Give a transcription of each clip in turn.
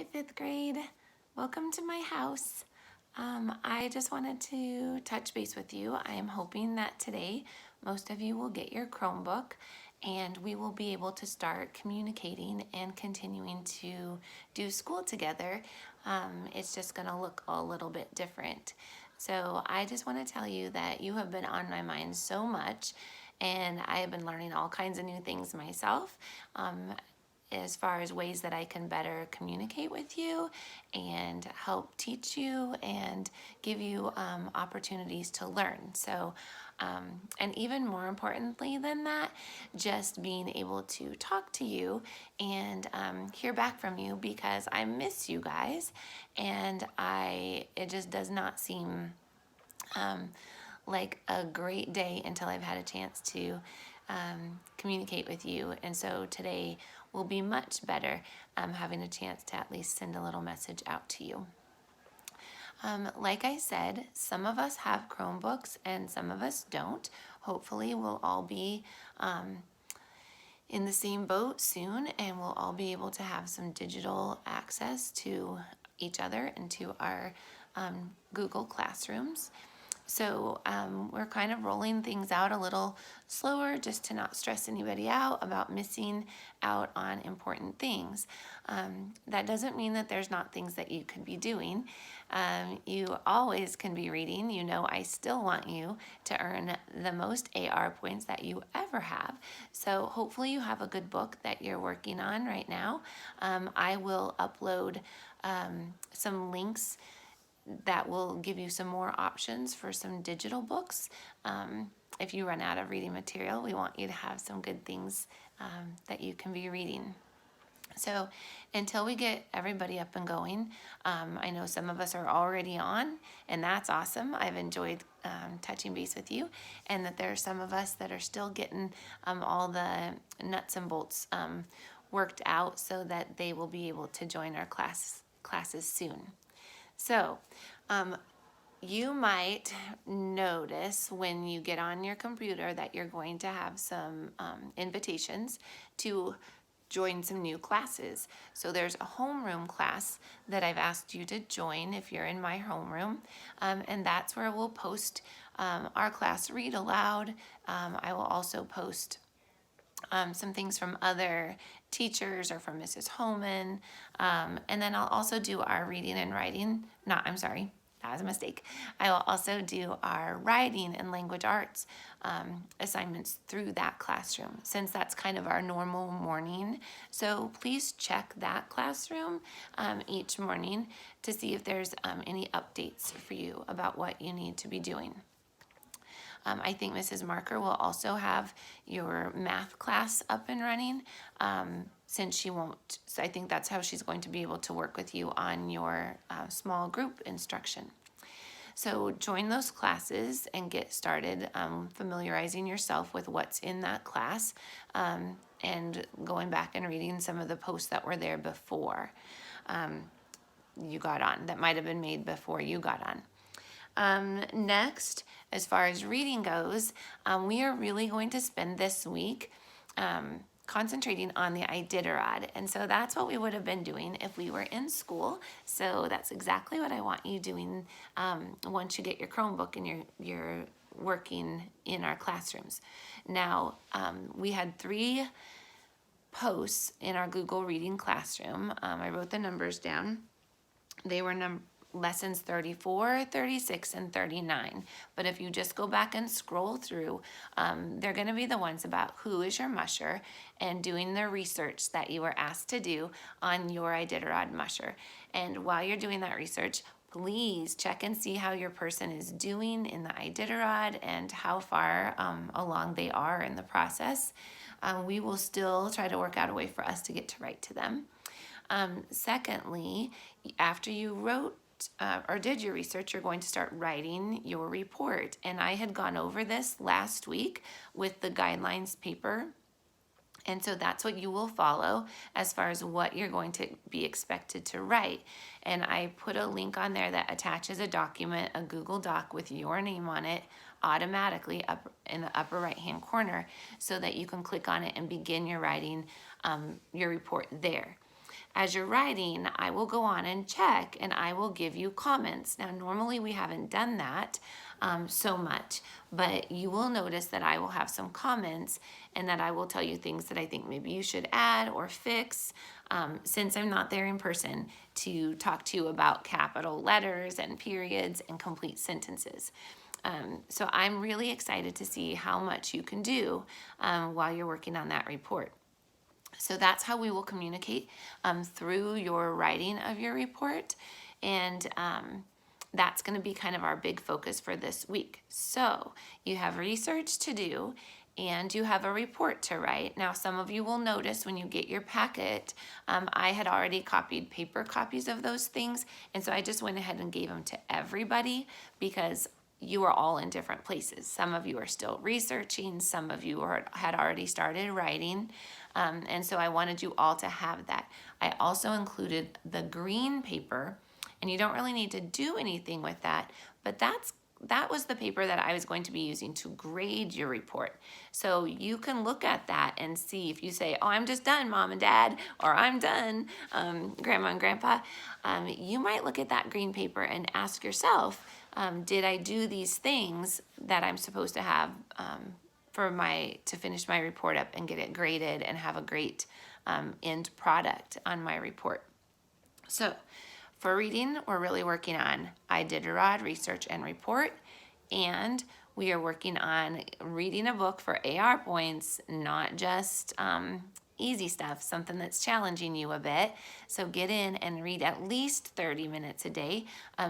Hi, fifth grade. Welcome to my house. I just wanted to touch base with you. I am hoping that today most of you will get your Chromebook and we will be able to start communicating and continuing to do school together. It's just going to look a little bit different. So I just want to tell you that you have been on my mind so much, and I have been learning all kinds of new things myself. As far as ways that I can better communicate with you and help teach you and give you opportunities to learn. So, and even more importantly than that, just being able to talk to you and hear back from you, because I miss you guys, and it just does not seem like a great day until I've had a chance to communicate with you. And so today will be much better, having a chance to at least send a little message out to you. Like I said, some of us have Chromebooks and some of us don't. Hopefully we'll all be in the same boat soon, and we'll all be able to have some digital access to each other and to our Google Classrooms. So we're kind of rolling things out a little slower just to not stress anybody out about missing out on important things. That doesn't mean that there's not things that you could be doing. You always can be reading. You know, I still want you to earn the most AR points that you ever have. So hopefully you have a good book that you're working on right now. I will upload some links that will give you some more options for some digital books. If you run out of reading material, we want you to have some good things that you can be reading. So until we get everybody up and going, I know some of us are already on, and that's awesome. I've enjoyed touching base with you, and that there are some of us that are still getting all the nuts and bolts worked out so that they will be able to join our classes soon. So, you might notice when you get on your computer that you're going to have some invitations to join some new classes. So there's a homeroom class that I've asked you to join if you're in my homeroom, and that's where we'll post our class read aloud. I will also post some things from other teachers or from Mrs. Holman. And then I'll also do our reading and writing. That was a mistake. I will also do our writing and language arts assignments through that classroom, since that's kind of our normal morning. So please check that classroom each morning to see if there's any updates for you about what you need to be doing. I think Mrs. Marker will also have your math class up and running, since she won't. So I think that's how she's going to be able to work with you on your small group instruction. So join those classes and get started familiarizing yourself with what's in that class, and going back and reading some of the posts that were there before you got on, that might have been made before you got on. Next, as far as reading goes, we are really going to spend this week concentrating on the Iditarod. And so that's what we would have been doing if we were in school. So that's exactly what I want you doing once you get your Chromebook and you're working in our classrooms. Now, we had 3 posts in our Google Reading Classroom. I wrote the numbers down. They were lessons 34, 36, and 39. But if you just go back and scroll through, they're going to be the ones about who is your musher and doing the research that you were asked to do on your Iditarod musher. And while you're doing that research, please check and see how your person is doing in the Iditarod and how far along they are in the process. We will still try to work out a way for us to get to write to them. Secondly, after you wrote or did your research, you're going to start writing your report. And I had gone over this last week with the guidelines paper. And so that's what you will follow as far as what you're going to be expected to write. And I put a link on there that attaches a document, a Google Doc with your name on it, automatically up in the upper right hand corner, so that you can click on it and begin your writing your report there. as you're writing, I will go on and check and I will give you comments. Now, normally we haven't done that so much, but you will notice that I will have some comments and that I will tell you things that I think maybe you should add or fix, since I'm not there in person to talk to you about capital letters and periods and complete sentences. So I'm really excited to see how much you can do while you're working on that report. So that's how we will communicate through your writing of your report. And that's going to be kind of our big focus for this week. So you have research to do and you have a report to write. Now, some of you will notice when you get your packet, I had already copied paper copies of those things. And so I just went ahead and gave them to everybody because you are all in different places. Some of you are still researching, some of you had already started writing, and so I wanted you all to have that. I also included the green paper, and you don't really need to do anything with that, but that was the paper that I was going to be using to grade your report. So you can look at that and see if you say, oh, I'm just done, Mom and Dad, or I'm done, Grandma and Grandpa. You might look at that green paper and ask yourself, did I do these things that I'm supposed to have to finish my report up and get it graded and have a great end product on my report? So for reading, we're really working on Iditarod, research and report, and we are working on reading a book for AR points, not just easy stuff, something that's challenging you a bit. So get in and read at least 30 minutes a day.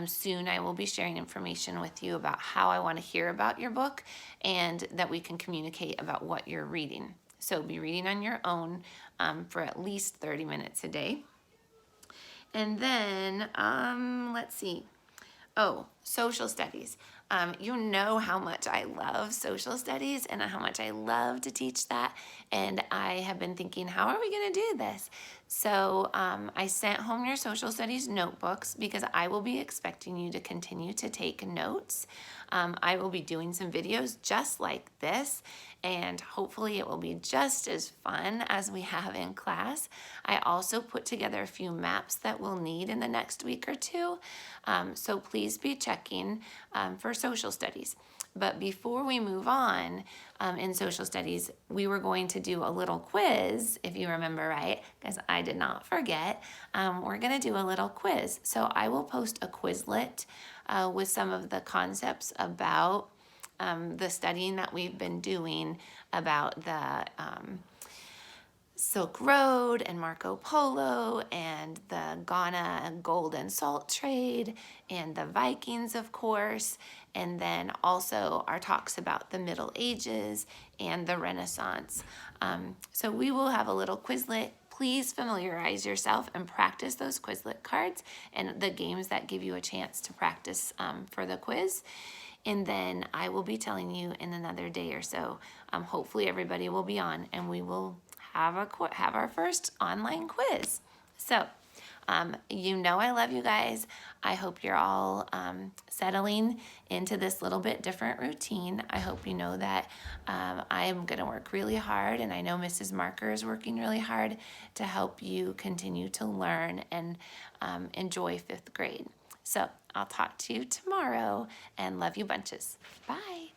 Soon I will be sharing information with you about how I want to hear about your book and that we can communicate about what you're reading. So be reading on your own for at least 30 minutes a day. And then, let's see. Oh, social studies. You know how much I love social studies and how much I love to teach that. And I have been thinking, how are we going to do this? So I sent home your social studies notebooks because I will be expecting you to continue to take notes. I will be doing some videos just like this, and hopefully it will be just as fun as we have in class. I also put together a few maps that we'll need in the next week or two, so please be checking for social studies. But before we move on in social studies, we were going to do a little quiz, if you remember right, because I did not forget. We're going to do a little quiz. So I will post a Quizlet with some of the concepts about the studying that we've been doing about the Silk Road and Marco Polo and the Ghana gold and salt trade and the Vikings, of course, and then also our talks about the Middle Ages and the Renaissance. So we will have a little Quizlet. Please familiarize yourself and practice those Quizlet cards and the games that give you a chance to practice for the quiz. And then I will be telling you in another day or so. Hopefully everybody will be on and we will have our first online quiz. So you know I love you guys. I hope you're all settling into this little bit different routine. I hope you know that I am going to work really hard, and I know Mrs. Marker is working really hard to help you continue to learn and enjoy 5th grade. So I'll talk to you tomorrow, and love you bunches. Bye.